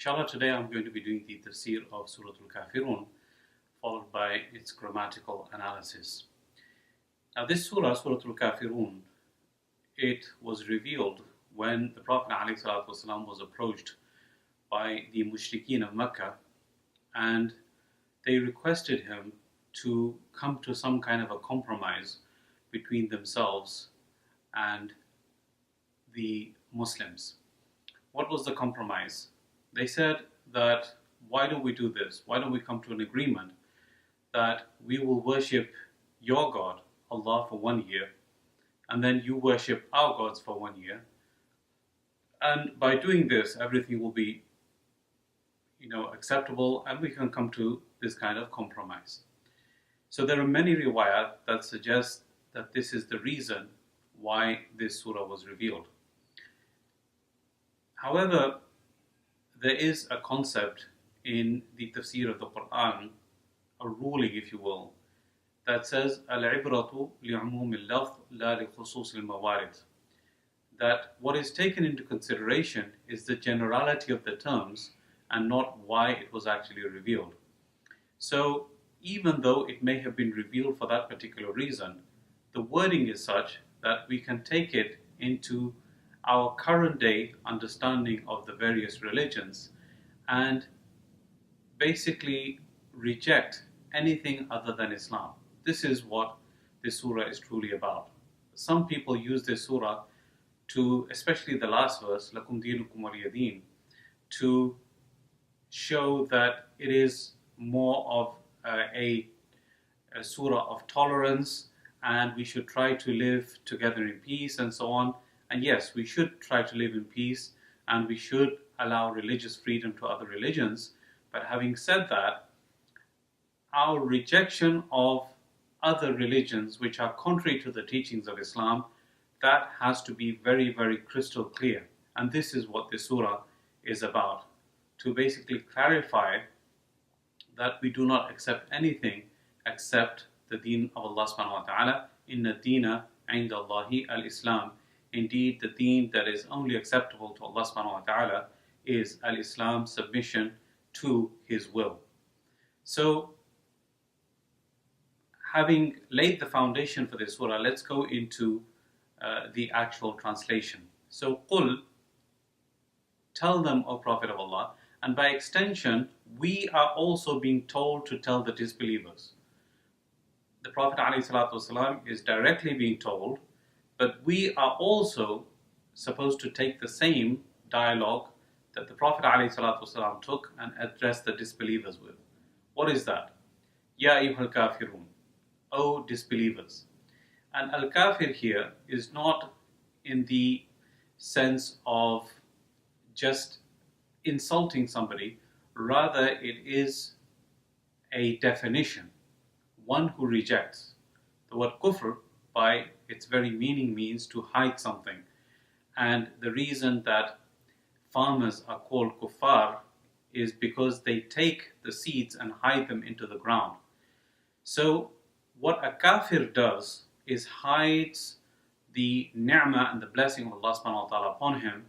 Inshallah, today I'm going to be doing the Tafsir of Surah Kafiroon, followed by its grammatical analysis. Now, this Surah, Surah Kafiroon, it was revealed when the Prophet ﷺ was approached by the Mushrikeen of Mecca, and they requested him to come to some kind of a compromise between themselves and the Muslims. What was the compromise? They said that, why don't we do this? Why don't we come to an agreement that we will worship your God, Allah, for 1 year, and then you worship our gods for 1 year. And by doing this, everything will be, acceptable, and we can come to this kind of compromise. So there are many riwayat that suggest that this is the reason why this surah was revealed. However, there is a concept in the tafsir of the Quran, a ruling, if you will, that says al-ibratu li'umum al-lafz la li-khusus al-mawarid, that what is taken into consideration is the generality of the terms and not why it was actually revealed. So even though it may have been revealed for that particular reason, the wording is such that we can take it into our current day understanding of the various religions and basically reject anything other than Islam. This is what this surah is truly about. Some people use this surah to, especially the last verse, lakum dinukum waliya din, to show that it is more of a surah of tolerance, and we should try to live together in peace and so on. And yes, we should try to live in peace, and we should allow religious freedom to other religions. But having said that, our rejection of other religions which are contrary to the teachings of Islam, that has to be very, very crystal clear. And this is what this surah is about, to basically clarify that we do not accept anything except the deen of Allah subhanahu wa ta'ala. Inna deena inda Allahi al-Islam. Indeed, the deen that is only acceptable to Allah subhanahu wa ta'ala is al-Islam, submission to His will. So, having laid the foundation for this surah, let's go into the actual translation. So, qul, tell them, O Prophet of Allah, and by extension, we are also being told to tell the disbelievers. The Prophet ﷺ is directly being told, but we are also supposed to take the same dialogue that the Prophet ﷺ took and address the disbelievers with. What is that? Ya ayyuhal Kafiroon, O disbelievers. And al-kafir here is not in the sense of just insulting somebody, rather it is a definition, one who rejects. The word kufr, by its very meaning, means to hide something. And the reason that farmers are called kuffar is because they take the seeds and hide them into the ground. So what a kafir does is hides the ni'mah and the blessing of Allah subhanahu wa ta'ala upon him,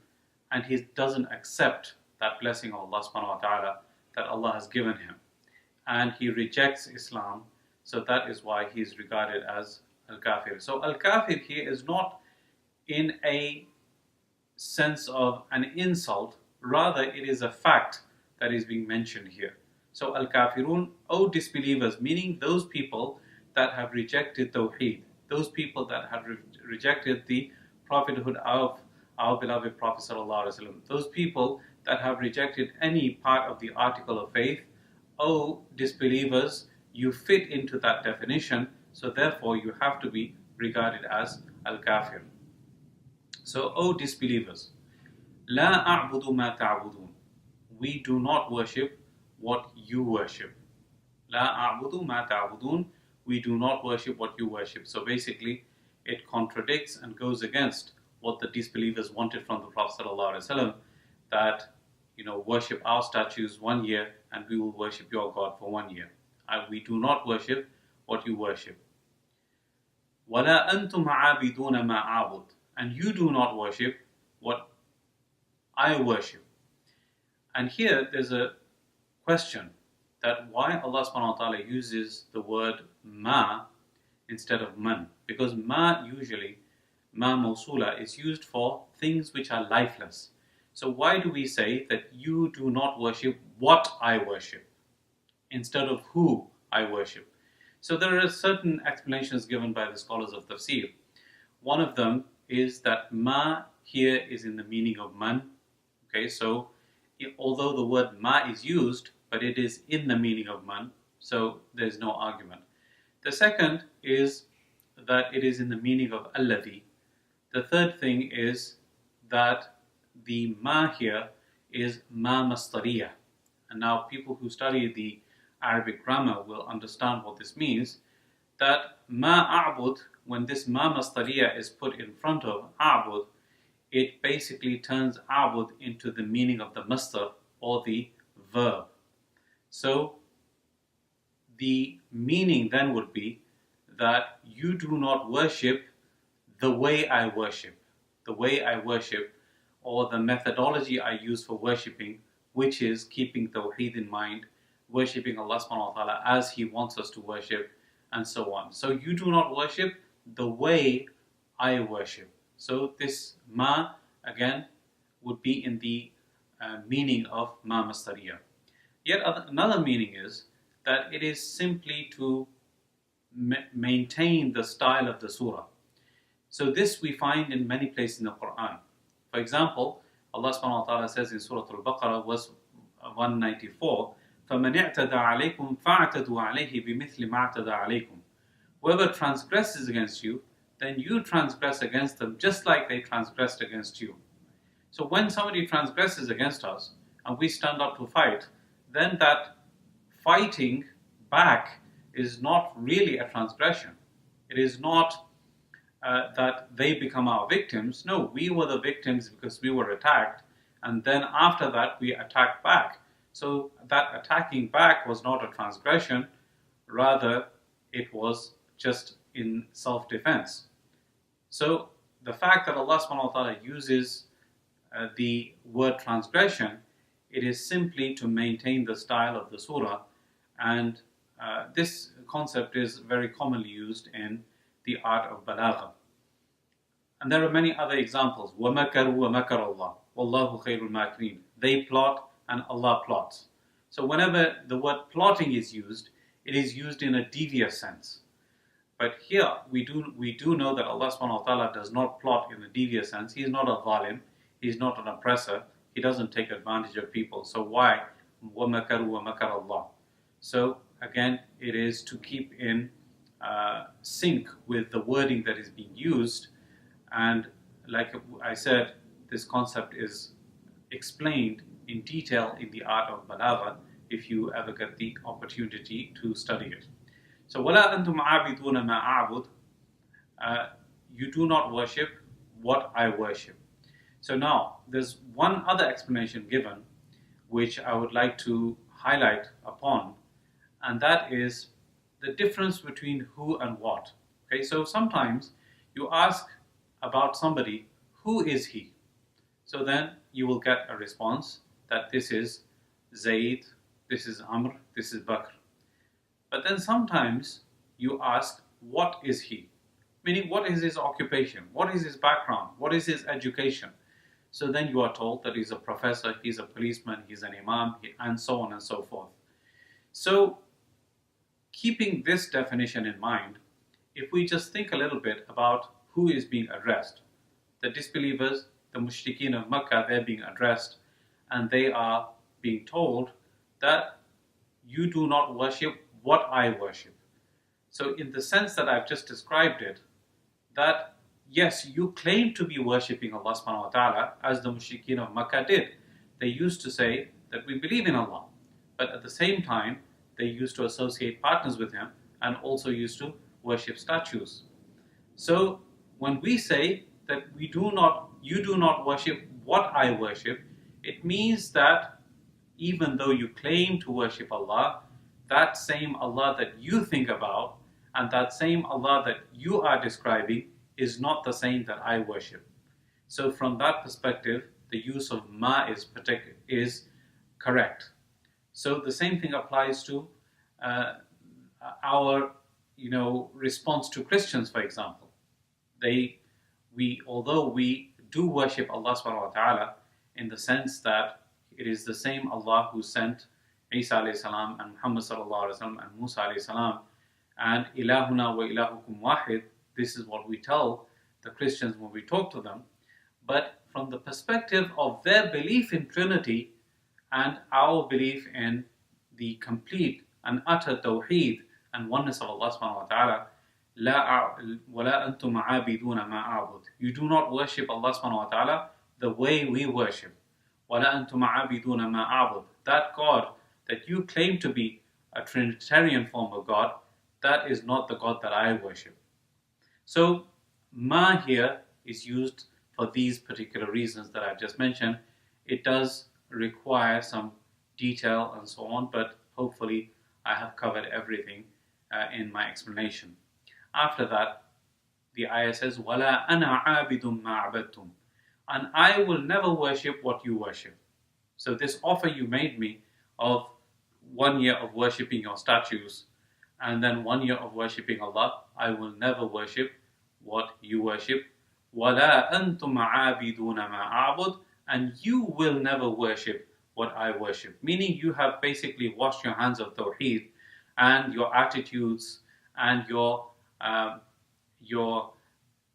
and he doesn't accept that blessing of Allah subhanahu wa ta'ala that Allah has given him. And he rejects Islam, so that is why he is regarded as al-kafir. So al-kafir here is not in a sense of an insult, rather it is a fact that is being mentioned here. So al-kafirun, O disbelievers, meaning those people that have rejected Tawheed, those people that have rejected the prophethood of our beloved Prophet sallallahu alaihi wasallam, those people that have rejected any part of the article of faith, O disbelievers, you fit into that definition, so therefore you have to be regarded as al-kafir. So, O disbelievers, la a'budu ma ta'budun, we do not worship what you worship. La a'budu ma ta'budun, we do not worship what you worship. So basically, it contradicts and goes against what the disbelievers wanted from the Prophet ﷺ, that, worship our statues 1 year and we will worship your God for 1 year. We do not worship what you worship. وَلَا أَنْتُمْ عَابِدُونَ مَا أَعْبُدُ, and you do not worship what I worship. And here there's a question that why Allah subhanahu wa ta'ala uses the word ma instead of man. Because ma usually, ma mawsula, is used for things which are lifeless. So why do we say that you do not worship what I worship instead of who I worship? So there are certain explanations given by the scholars of Tafsir. One of them is that ma here is in the meaning of man. Okay, so although the word ma is used, but it is in the meaning of man, so there's no argument. The second is that it is in the meaning of alladhi. The third thing is that the ma here is ma mastariyah. And now people who study the Arabic grammar will understand what this means, that ma a'bud, when this ma mastariyah is put in front of a'bud, it basically turns a'bud into the meaning of the mastar or the verb. So the meaning then would be that you do not worship the way I worship. The way I worship, or the methodology I use for worshipping, which is keeping Tawheed in mind, worshipping Allah subhanahu wa ta'ala as He wants us to worship, and so on. So you do not worship the way I worship. So this ma, again, would be in the meaning of ma mastariyah. Yet another meaning is that it is simply to maintain the style of the surah. So this we find in many places in the Quran. For example, Allah subhanahu wa ta'ala says in Surah Al-Baqarah, verse 194, فَمَنِ اعْتَدَى عَلَيْكُمْ فَاعْتَدُوا عَلَيْهِ بِمِثْلِ مَا اعْتَدَى عَلَيْكُمْ. Whoever transgresses against you, then you transgress against them just like they transgressed against you. So when somebody transgresses against us and we stand up to fight, then that fighting back is not really a transgression. It is not that they become our victims. No, we were the victims because we were attacked, and then after that we attacked back. So that attacking back was not a transgression, rather it was just in self-defense. So the fact that Allah subhanahu wa ta'ala uses the word transgression, it is simply to maintain the style of the surah, and this concept is very commonly used in the art of balagha. And there are many other examples. وَمَكَرُوا وَمَكَرَ اللَّهُ وَاللَّهُ خَيْرُ الْمَاكِرِينَ. They plot and Allah plots. So whenever the word plotting is used, it is used in a devious sense. But here we do know that Allah subhanahu wa ta'ala does not plot in a devious sense. He is not a zalim. He is not an oppressor. He doesn't take advantage of people. So why? وَمَكَرُوا وَمَكَرَ اللَّهُ. So again, it is to keep in sync with the wording that is being used. And like I said, this concept is explained in detail in the art of balagha if you ever get the opportunity to study it. So وَلَا أَنْتُمْ عَابِدُونَ مَا أَعْبُدُ. You do not worship what I worship. So now, there's one other explanation given which I would like to highlight upon, and that is the difference between who and what. Okay, so sometimes you ask about somebody, who is he? So then you will get a response that this is Zayd, this is Amr, this is Bakr. But then sometimes you ask, what is he? Meaning, what is his occupation? What is his background? What is his education? So then you are told that he's a professor, he's a policeman, he's an imam, and so on and so forth. So, keeping this definition in mind, if we just think a little bit about who is being addressed, the disbelievers, the mushrikeen of Makkah, they're being addressed, and they are being told that you do not worship what I worship. So in the sense that I've just described it, that yes, you claim to be worshipping Allah subhanahu wa ta'ala, as the mushrikeen of Makkah did. They used to say that we believe in Allah, but at the same time, they used to associate partners with Him and also used to worship statues. So when we say that you do not worship what I worship, it means that even though you claim to worship Allah, that same Allah that you think about and that same Allah that you are describing is not the same that I worship. So from that perspective, the use of ma is correct. So the same thing applies to uh, our, response to Christians, for example. Although we do worship Allah subhanahu wa ta'ala in the sense that it is the same Allah who sent Isa alayhi salam and Muhammad sallallahu alayhi wasallam and Musa alayhi salam, and ilahuna wa ilahukum wahid. This is what we tell the Christians when we talk to them. But from the perspective of their belief in Trinity and our belief in the complete and utter tawheed and oneness of Allah subhanahu wa ta'ala, وَلَا أَنْتُمْ عَابِدُونَ مَا أَعْبُدُ. You do not worship Allah subhanahu wa ta'ala the way we worship. وَلَا أَنْتُمْ عَابِدُونَ مَا أَعْبُدُ. That God that you claim to be a Trinitarian form of God, that is not the God that I worship. So, ma here is used for these particular reasons that I've just mentioned. It does require some detail and so on, but hopefully I have covered everything in my explanation. After that, the ayah says, وَلَا أَنَا عَابِدٌ مَا عَبَدْتُمْ. And I will never worship what you worship. So this offer you made me of 1 year of worshipping your statues and then 1 year of worshipping Allah, I will never worship what you worship. وَلَا أَنْتُمْ عَابِدُونَ مَا أَعْبُدُ. And you will never worship what I worship. Meaning you have basically washed your hands of Tawheed, and your attitudes and your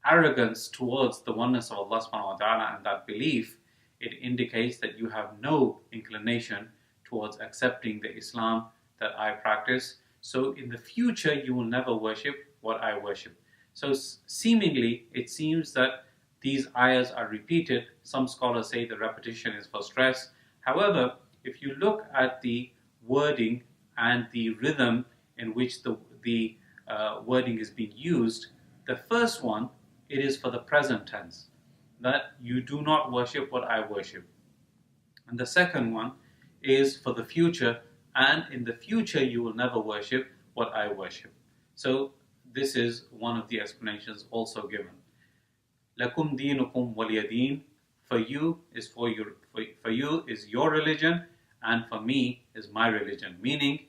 arrogance towards the oneness of Allah subhanahu wa ta'ala and that belief, it indicates that you have no inclination towards accepting the Islam that I practice. So in the future you will never worship what I worship. So seemingly it seems that these ayahs are repeated. Some scholars say the repetition is for stress. However, if you look at the wording and the rhythm in which the wording is being used, the first one, it is for the present tense, that you do not worship what I worship. And the second one is for the future, and in the future you will never worship what I worship. So this is one of the explanations also given. Lakum dinukum waliyadin. For you is your religion, and for me is my religion. Meaning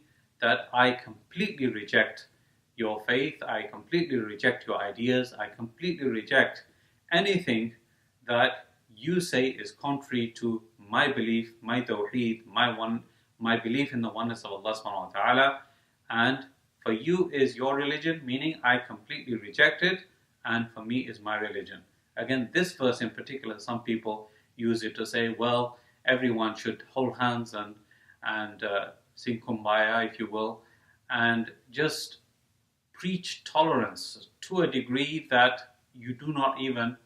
that I completely reject your faith, I completely reject your ideas, I completely reject anything that you say is contrary to my belief, my tawheed, my belief in the oneness of Allah subhanahu wa ta'ala. And for you is your religion, meaning I completely reject it, and for me is my religion. Again, this verse in particular, some people use it to say, well, everyone should hold hands and sing kumbaya, if you will, and just preach tolerance to a degree that you do not even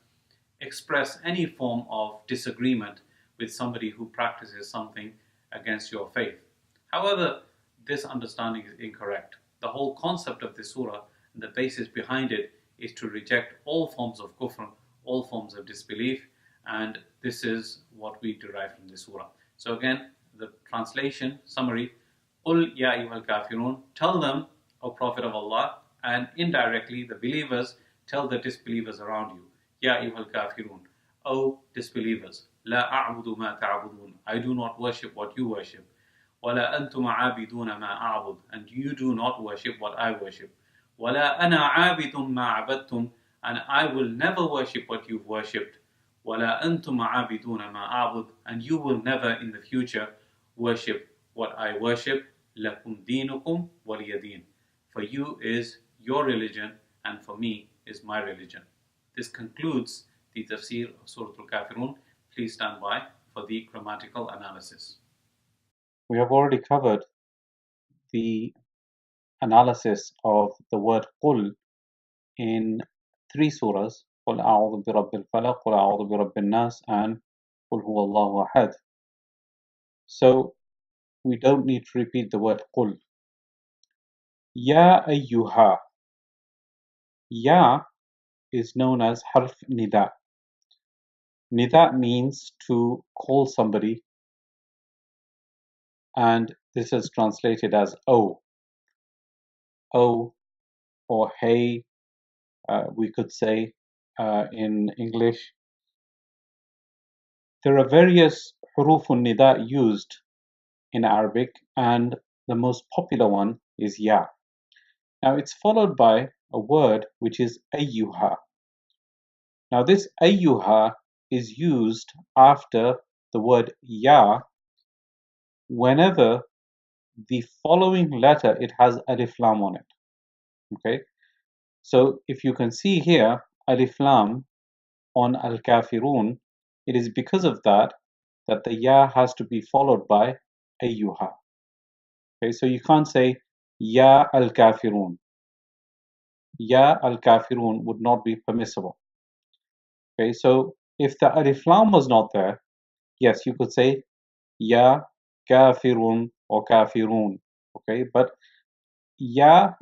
express any form of disagreement with somebody who practices something against your faith. However, this understanding is incorrect. The whole concept of this surah and the basis behind it is to reject all forms of kufr, all forms of disbelief, and this is what we derive from this surah. So again, the translation summary: قُلْ يَا أَيُّهَا الْكَافِرُونَ. Tell them, O Prophet of Allah, and indirectly the believers tell the disbelievers around you. Ya ayyuhal kafirun, O disbelievers, la a'budu ma ta'budun. I do not worship what you worship. Wala antum a'abiduna ma a'bud. And you do not worship what I worship. Wala ana a'abidun ma a'badtum. And I will never worship what you've worshipped. Wala antum a'abiduna ma a'bud. And you will never in the future worship what I worship. Lakum dinukum waliyadin. For you is your religion, and for me is my religion. This concludes the Tafsir of Surah Al-Kafiroon. Please stand by for the grammatical analysis. We have already covered the analysis of the word قُل in 3 surahs: قُلْ أَعُوذُ بِرَبِّ الْفَلَقِ, قُلْ أَعُوذُ بِرَبِّ النَّاسِ, and قُلْ هُوَ اللَّهُ أَحَدٌ. So we don't need to repeat the word قُل. يَا أَيُّهَا. Ya is known as harf nida. Nida means to call somebody, and this is translated as O. O or hey, we could say in English. There are various hurufun nida used in Arabic, and the most popular one is ya. Now it's followed by a word which is ayyuha. Now this ayyuha is used after the word ya whenever the following letter it has alif lam on it. Okay, so if you can see here alif lam on al Kafiroon, it is because of that the ya has to be followed by ayyuha. Okay, so you can't say ya al Kafiroon. Ya al Kafiroon would not be permissible. Okay, so if the alif lam was not there, yes, you could say ya Kafirun or Kafiroon. Okay, but ya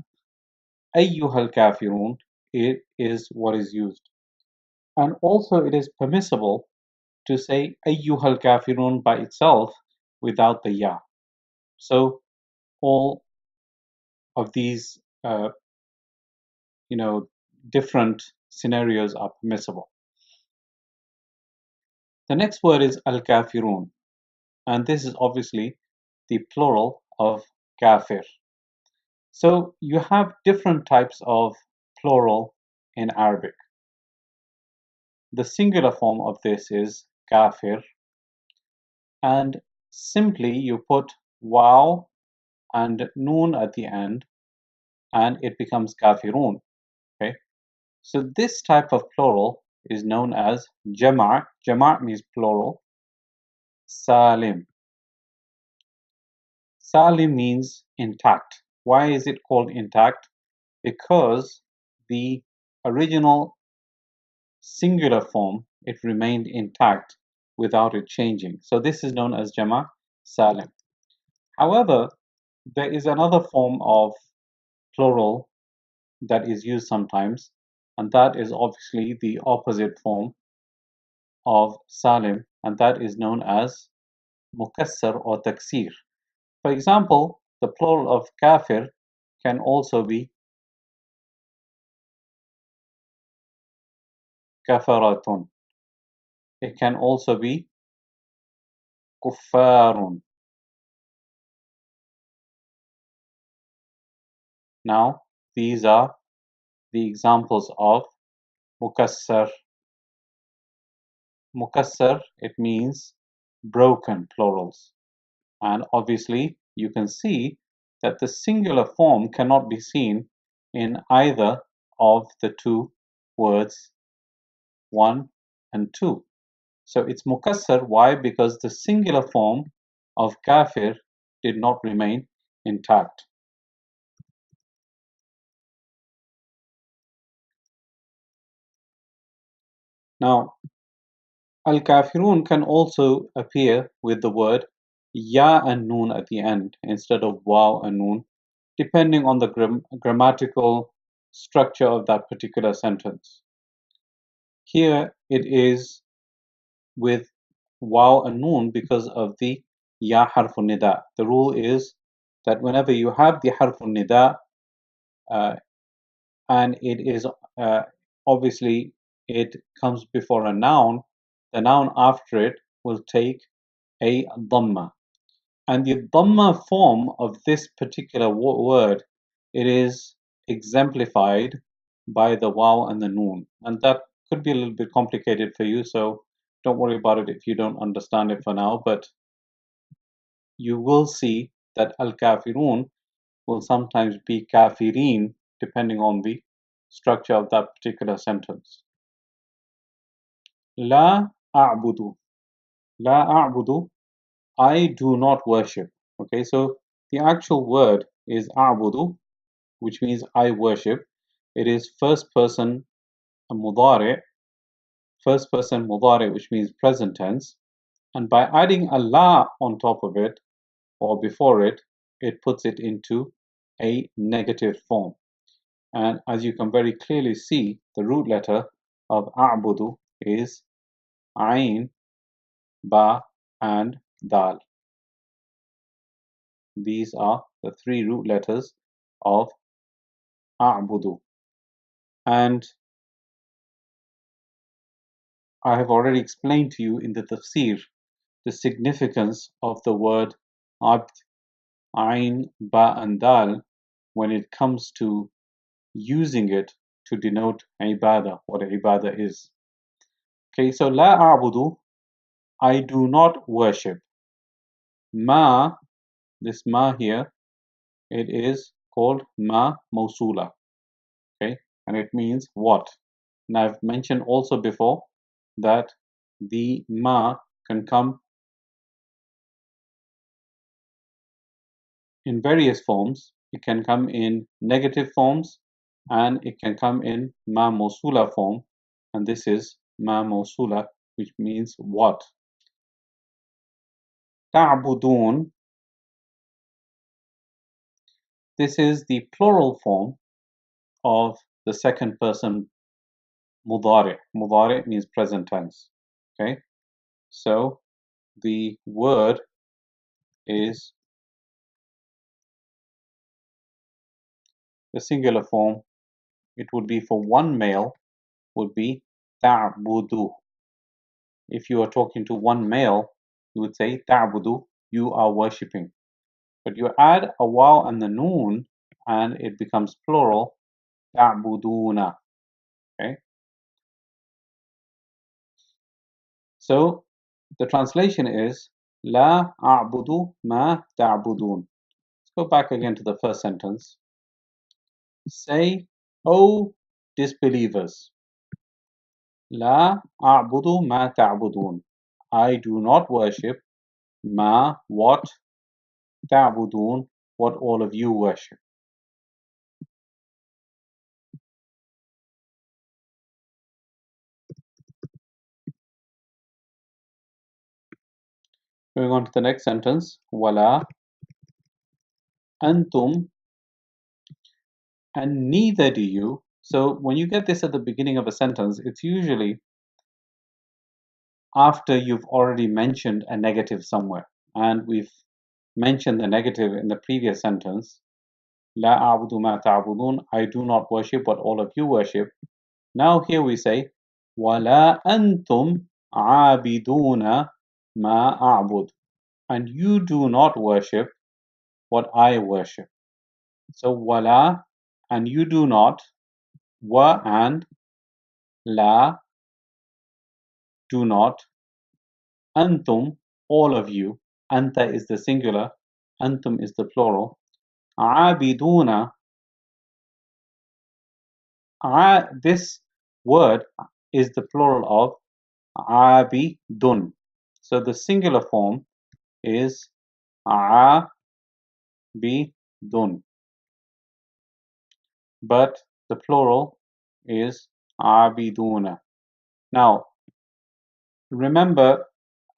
ayyuhal Kafirun, it is what is used. And also it is permissible to say ayyuhal Kafirun by itself without the ya. So all of these different scenarios are permissible. The next word is al-kafirun, and this is obviously the plural of kafir. So you have different types of plural in Arabic. The singular form of this is kafir, and simply you put waw and noon at the end, and it becomes kafirun. Okay, so this type of plural is known as jama'. Jama' means plural. Salim. Salim means intact. Why is it called intact? Because the original singular form, it remained intact without it changing. So this is known as jama' salim. However, there is another form of plural that is used sometimes, and that is obviously the opposite form of salim, and that is known as mukassar or taksir. For example, the plural of kafir can also be kafaratun. It can also be kuffarun. Now, these are the examples of mukassar. Mukassar, it means broken plurals. And obviously, you can see that the singular form cannot be seen in either of the two words 1 and 2. So it's mukassar. Why? Because the singular form of kafir did not remain intact. Now, al-kafirun can also appear with the word ya and noon at the end instead of waw and noon, depending on the grammatical structure of that particular sentence. Here it is with waw and noon because of the ya harfun nida. The rule is that whenever you have the harfun nida, and it is obviously it comes before a noun, the noun after it will take a dhamma. And the dhamma form of this particular word, it is exemplified by the waw and the noon. And that could be a little bit complicated for you, so don't worry about it if you don't understand it for now, but you will see that al-kafirun will sometimes be kafirin depending on the structure of that particular sentence. La a'budu. La a'budu, I do not worship. Okay, so the actual word is a'budu, which means I worship. It is first person mudari, which means present tense. And by adding a la on top of it or before it, it puts it into a negative form. And as you can very clearly see, the root letter of a'budu is ain, ba, and dal. These are the three root letters of a'budu. And I have already explained to you in the tafsir the significance of the word abd, ain, ba and dal when it comes to using it to denote ibadah, what ibadah is. Okay, so la a'budu, I do not worship. Ma, this ma here, it is called ma mawsula. Okay, and it means what. And I've mentioned also before that the ma can come in various forms. It can come in negative forms and it can come in ma mawsula form, and this is ma mawsula, which means what. Ta'budun, this is the plural form of the second person mudari. Mudari means present tense. Okay, so the word is the singular form. It would be for one male, would be ta'budu. If you are talking to one male, you would say ta'budu, you are worshipping. But you add a waw and the noon, and it becomes plural, ta'buduna. Okay, so the translation is La a'budu ma ta'budun. Let's go back again to the first sentence. Say, O disbelievers, La a'budu ma ta'budun. I do not worship ma what ta'budun, what all of you worship. Going on to the next sentence, Wala antum, and neither do you. So when you get this at the beginning of a sentence, it's usually after you've already mentioned a negative somewhere. And we've mentioned the negative in the previous sentence. La a'budu ma ta'budun, I do not worship what all of you worship. Now here we say, Wala antum a'abiduna ma a'bud, and you do not worship what I worship. So wala, and you do not, wa and la, do not, antum, all of you, anta is the singular, antum is the plural, abiduna, this word is the plural of abidun. So the singular form is abidun, but the plural is abiduna. Now, remember,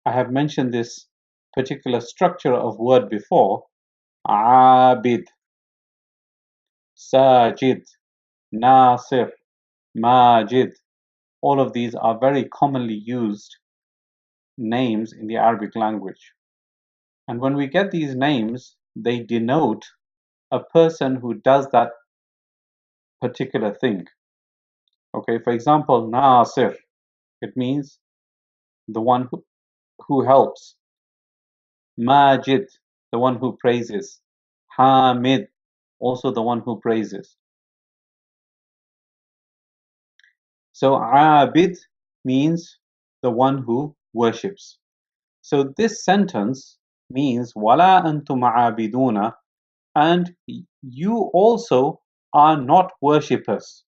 I have mentioned this particular structure of word before. Abid, Sajid, Nasir, Majid. All of these are very commonly used names in the Arabic language. And when we get these names, they denote a person who does that particular thing. Okay, for example, Nasir, it means the one who helps. Majid, the one who praises. Hamid, also the one who praises. So Abid means the one who worships. So this sentence means Wala antum abiduna, and you also are not worshippers.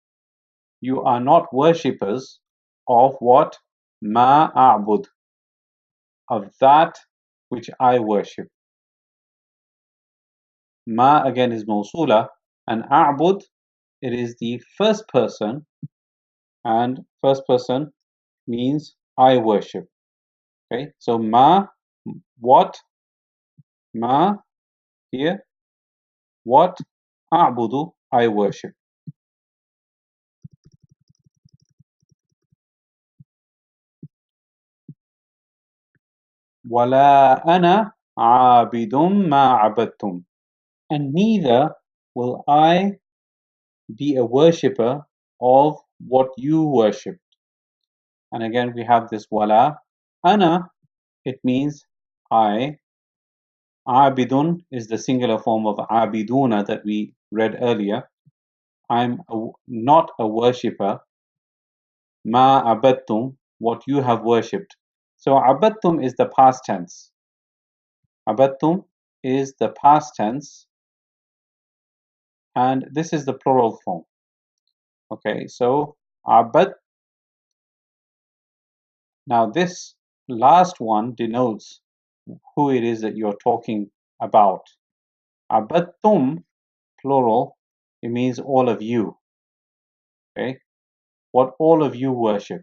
You are not worshippers of what? Ma a'bud, of that which I worship. Ma again is mawsula, and a'bud, it is the first person, and first person means I worship. Okay, so ma, what, ma here, what, a'budu, I worship. Wala ana abidum ma abadtum, and neither will I be a worshipper of what you worship. And again we have this wala. Ana, it means I. Abidun is the singular form of abiduna that we read earlier. I'm not a worshipper. Ma abadtum, what you have worshipped. So abadtum is the past tense. Abadtum is the past tense, and this is the plural form. Okay, so abad. Now this last one denotes who it is that you're talking about. Abadtum, plural, it means all of you. Okay, what all of you worship.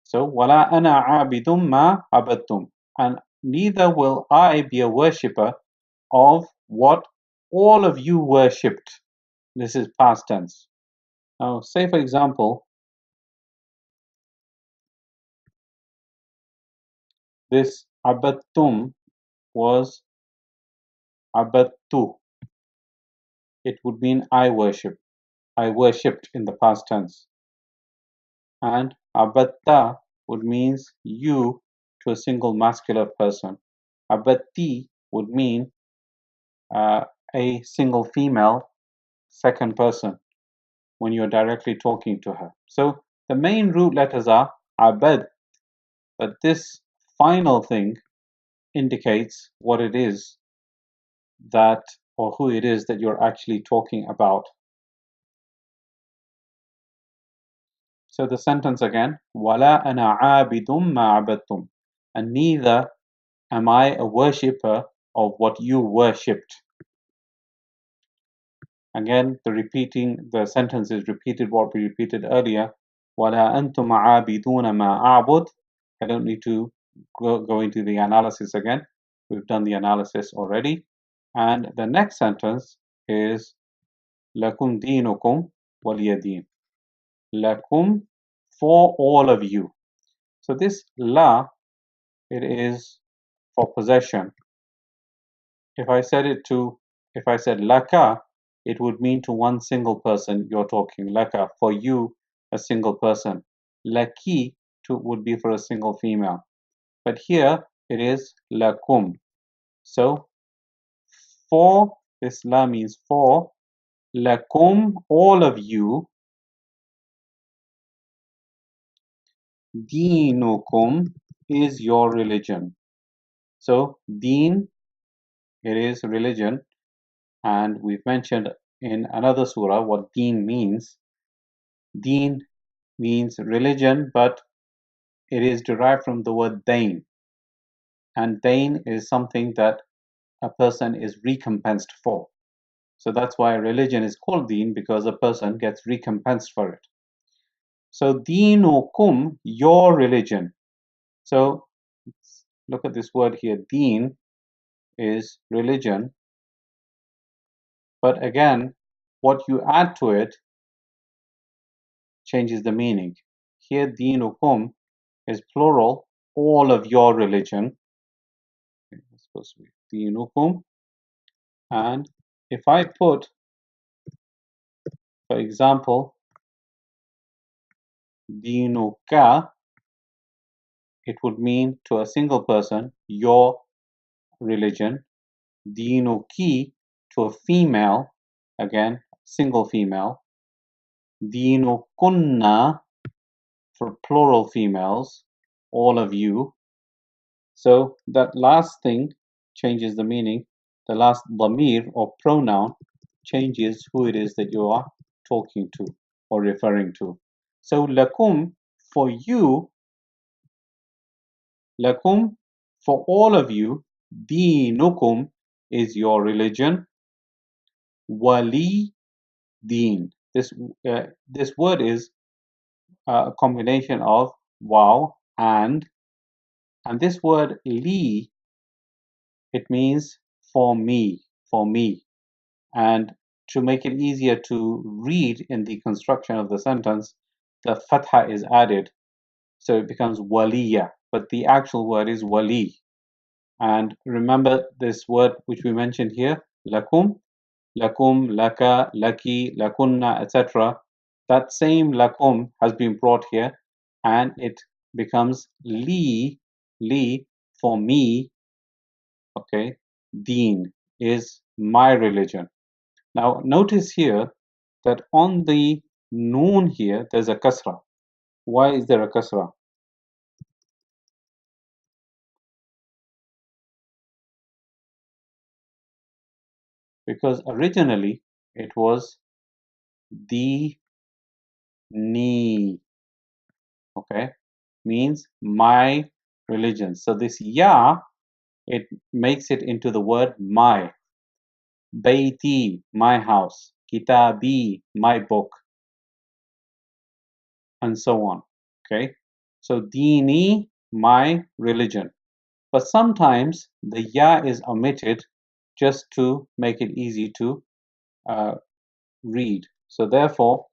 So wala ana abidum ma abadtum, and neither will I be a worshipper of what all of you worshipped. This is past tense. Now, say for example, this abattum was abattu. It would mean I worship. I worshipped in the past tense. And abatta would means you to a single masculine person. Abatti would mean a single female second person when you're directly talking to her. So the main root letters are abad, but this final thing indicates what it is that, or who it is that you're actually talking about. So the sentence again, وَلَا أَنَا عَابِدٌ مَا عَبَدتُّمْ, and neither am I a worshipper of what you worshipped. Again, the sentence is repeated what we repeated earlier. وَلَا أَنْتُمْ عَابِدُونَ مَا أَعْبُدُ. I don't need to go into the analysis again. We've done the analysis already. And the next sentence is لَكُمْ دِينُكُمْ وَلِيَ دِينِ. Lakum, for all of you. So this la, it is for possession. If I said laka, it would mean to one single person you're talking. Laka, for you, a single person. Laki would be for a single female. But here it is lakum. So for, this la means for, lakum, all of you, deenukum is your religion. So deen, it is religion, and we've mentioned in another surah what deen means. Deen means religion, but it is derived from the word dain, and dain is something that a person is recompensed for. So that's why religion is called deen, because a person gets recompensed for it. So deenukum, your religion. So look at this word here, deen is religion, but again, what you add to it changes the meaning. Here, deenukum is plural, all of your religion. Okay, it's supposed to be deenukum. And if I put, for example, deenuka, it would mean to a single person, your religion. Deenuki, to a female, again, single female. Deenukunna, for plural females, all of you. So that last thing changes the meaning. The last dhamir or pronoun changes who it is that you are talking to or referring to. So lakum, for you, lakum, for all of you, deenukum is your religion. Wali deen. This word is a combination of wow and this word li, it means for me, for me. And to make it easier to read in the construction of the sentence, the fatha is added, so it becomes waliya, but the actual word is wali. And remember this word which we mentioned here, lakum, lakum, laka, laki, lakunna, etc. That same lakum has been brought here, and it becomes li, for me. Okay, deen is my religion. Now notice here that on the noon here there's a kasra. Why is there a kasra? Because originally it was dini, okay, means my religion. So this ya, it makes it into the word my. Bayti, my house. Kitabi, my book. And so on. Okay. So dini, my religion. But sometimes the ya is omitted just to make it easy to read. So therefore,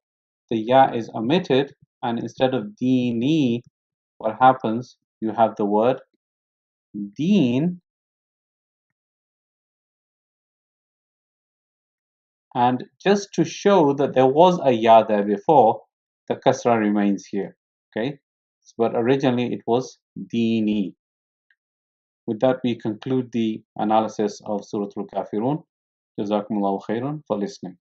the ya is omitted, and instead of dini, what happens? You have the word deen, and just to show that there was a ya there before, the kasra remains here. Okay, but originally it was dini. With that, we conclude the analysis of Surah Al-Kafiroon. Jazakumullahu khairan for listening.